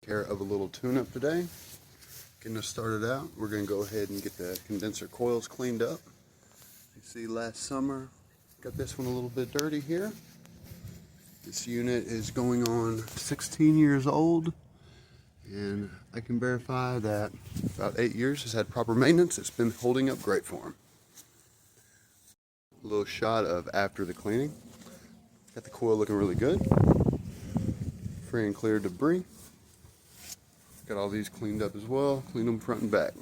care of a little tune-up today. Getting us started out, we're going to go ahead and get the condenser coils cleaned up. You see last summer, got this one a little bit dirty here. This unit is going on 16 years old, and I can verify that about 8 years has had proper maintenance. It's been holding up great for him. A little shot of after the cleaning. Got the coil looking really good. Free and clear debris. Got all these cleaned up as well. Clean them front and back.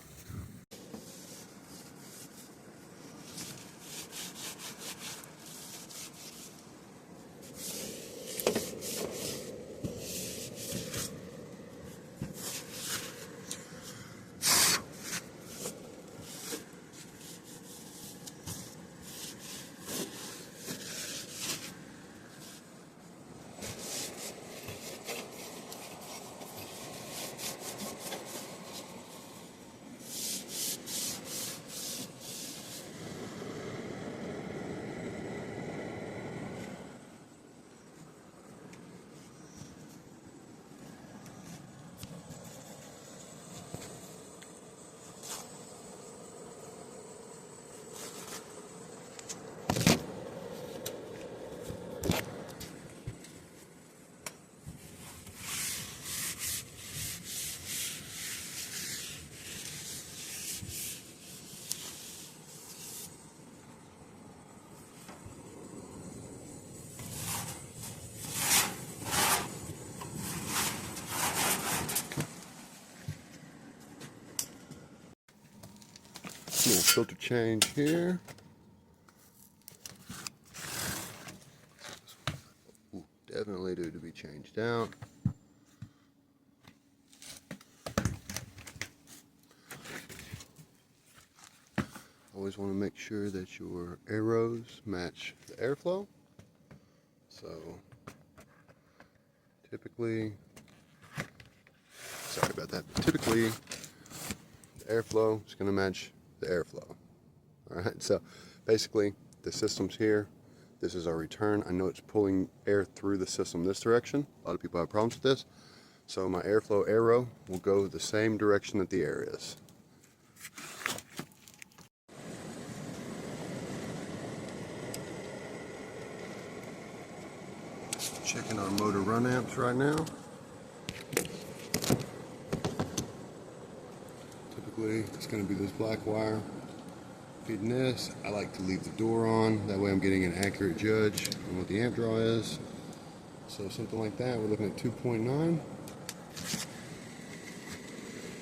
Little filter change here. Ooh, definitely due to be changed out. Always want to make sure that your arrows match the airflow. So typically, sorry about that. Typically, the airflow is going to match the airflow. Alright, so basically the system's here. This is our return. I know it's pulling air through the system this direction. A lot of people have problems with this. So my airflow arrow will go the same direction that the air is. Checking our motor run amps right now. Typically, it's going to be this black wire feeding this. I like to leave the door on. That way I'm getting an accurate judge on what the amp draw is. So something like that. We're looking at 2.9.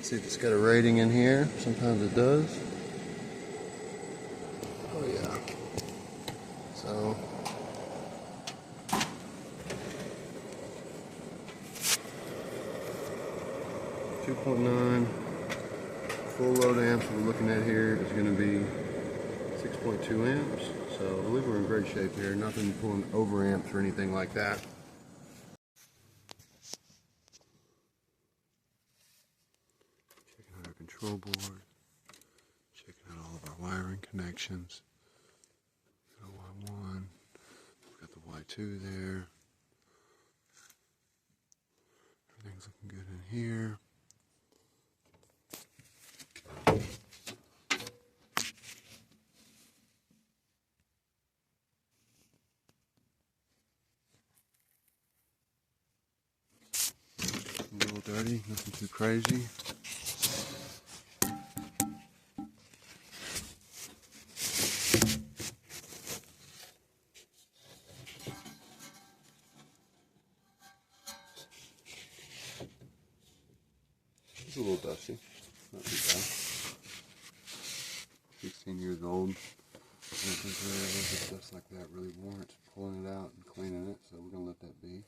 See if it's got a rating in here. Sometimes it does. Oh yeah. So .9 full load amps we're looking at here is going to be 6.2 amps. So I believe we're in great shape here. Nothing pulling over amps or anything like that. Checking out our control board. Checking out all of our wiring connections. Got a Y1. We've got the Y2 there. Everything's looking good in here. A little dirty, nothing too crazy. It's a little dusty, not too bad. 16 years old. I don't think really stuff like that really warrants pulling it out and cleaning it, so we're going to let that be.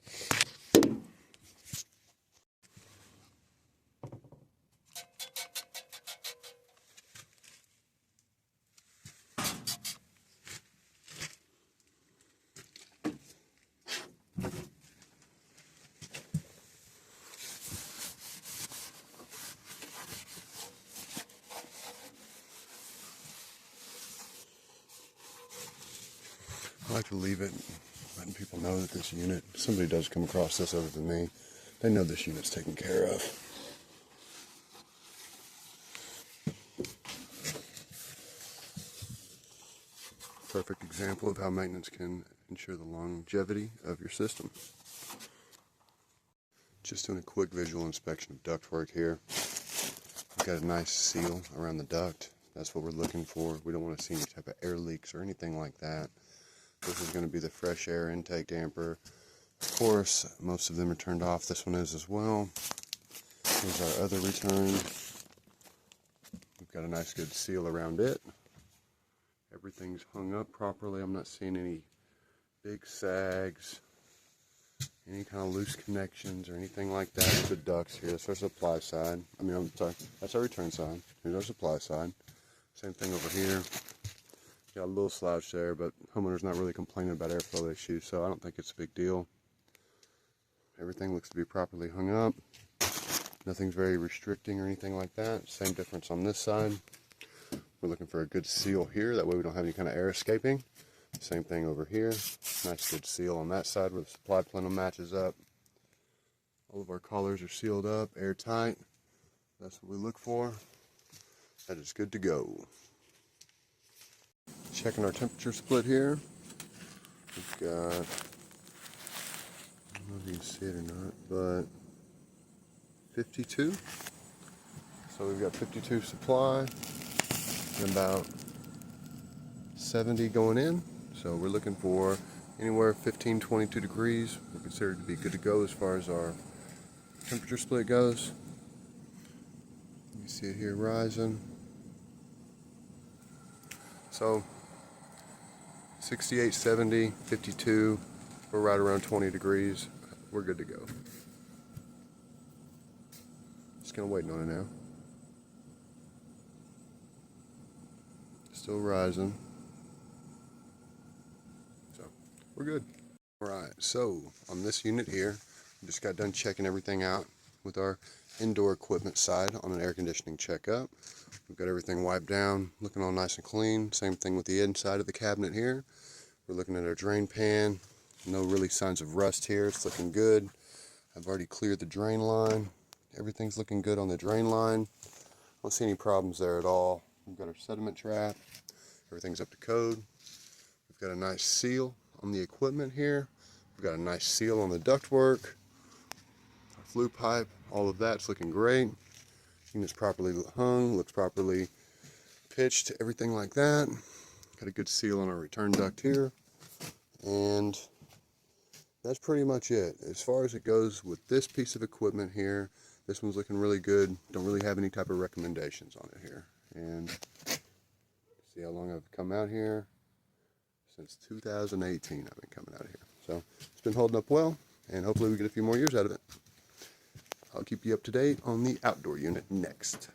I like to leave it letting people know that this unit, somebody does come across this other than me, They know this unit's taken care of. Perfect example of how maintenance can ensure the longevity of your system. Just doing a quick visual inspection of ductwork here. We've got a nice seal around the duct. That's what we're looking for. We don't want to see any type of air leaks or anything like that. This is going to be the fresh air intake damper. Of course, most of them are turned off. This one is as well. Here's our other return. We've got a nice good seal around it. Everything's hung up properly. I'm not seeing any big sags, any kind of loose connections or anything like that with the ducts here. That's our supply side. I'm sorry, that's our return side. Here's our supply side. Same thing over here. Got a little slouch there, but homeowner's not really complaining about airflow issues, so I don't think it's a big deal. Everything looks to be properly hung up. Nothing's very restricting or anything like that. Same difference on this side. We're looking for a good seal here. That way we don't have any kind of air escaping. Same thing over here. Nice good seal on that side where the supply plenum matches up. All of our collars are sealed up, airtight. That's what we look for. That is good to go. Checking our temperature split here. We've got, I don't know if you can see it or not, but 52. So we've got 52 supply and about 70 going in. So we're looking for anywhere 15, 22 degrees. We're considered to be good to go as far as our temperature split goes. You see it here rising. So 68, 70, 52, we're right around 20 degrees. We're good to go. Just kind of waiting on it now. Still rising. So we're good. Alright, so on this unit here, we just got done checking everything out with our indoor equipment side on an air conditioning checkup. We've got everything wiped down, looking all nice and clean. Same thing with the inside of the cabinet here. We're looking at our drain pan. No really signs of rust here. It's looking good. I've already cleared the drain line. Everything's looking good on the drain line. I don't see any problems there at all. We've got our sediment trap. Everything's up to code. We've got a nice seal on the equipment here. We've got a nice seal on the ductwork. Our flue pipe, all of that's looking great. Unit's properly hung, looks properly pitched, everything like that. Got a good seal on our return duct here. And that's pretty much it. As far as it goes with this piece of equipment here, this one's looking really good. Don't really have any type of recommendations on it here. And see how long I've come out here. Since 2018 I've been coming out here. So it's been holding up well, and hopefully we get a few more years out of it. I'll keep you up to date on the outdoor unit next.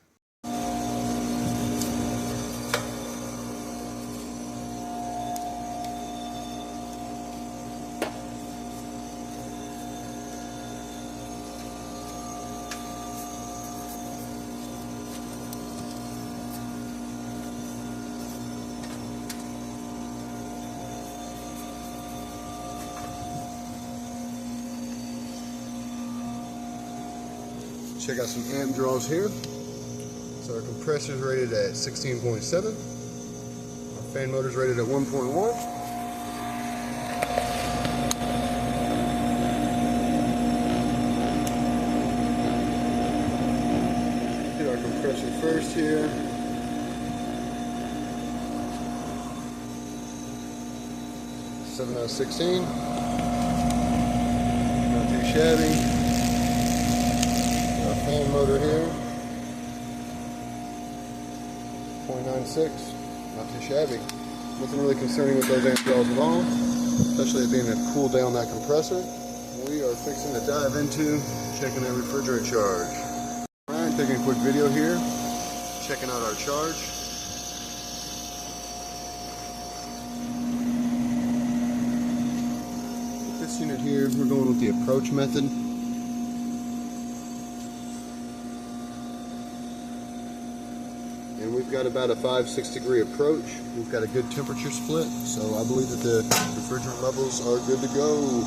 Check out some amp draws here. So our compressor's rated at 16.7. Our fan motor's rated at 1.1. Hit our compressor first here. Seven out of 16. Not too shabby. Fan motor here, 0.96, not too shabby. Nothing really concerning with those amp draws at all, especially it being to cool down that compressor. We are fixing to dive into checking that refrigerant charge. Alright, taking a quick video here, checking out our charge. With this unit here, we're going with the approach method. And we've got about a 5-6 degree approach. We've got a good temperature split, so I believe that the refrigerant levels are good to go.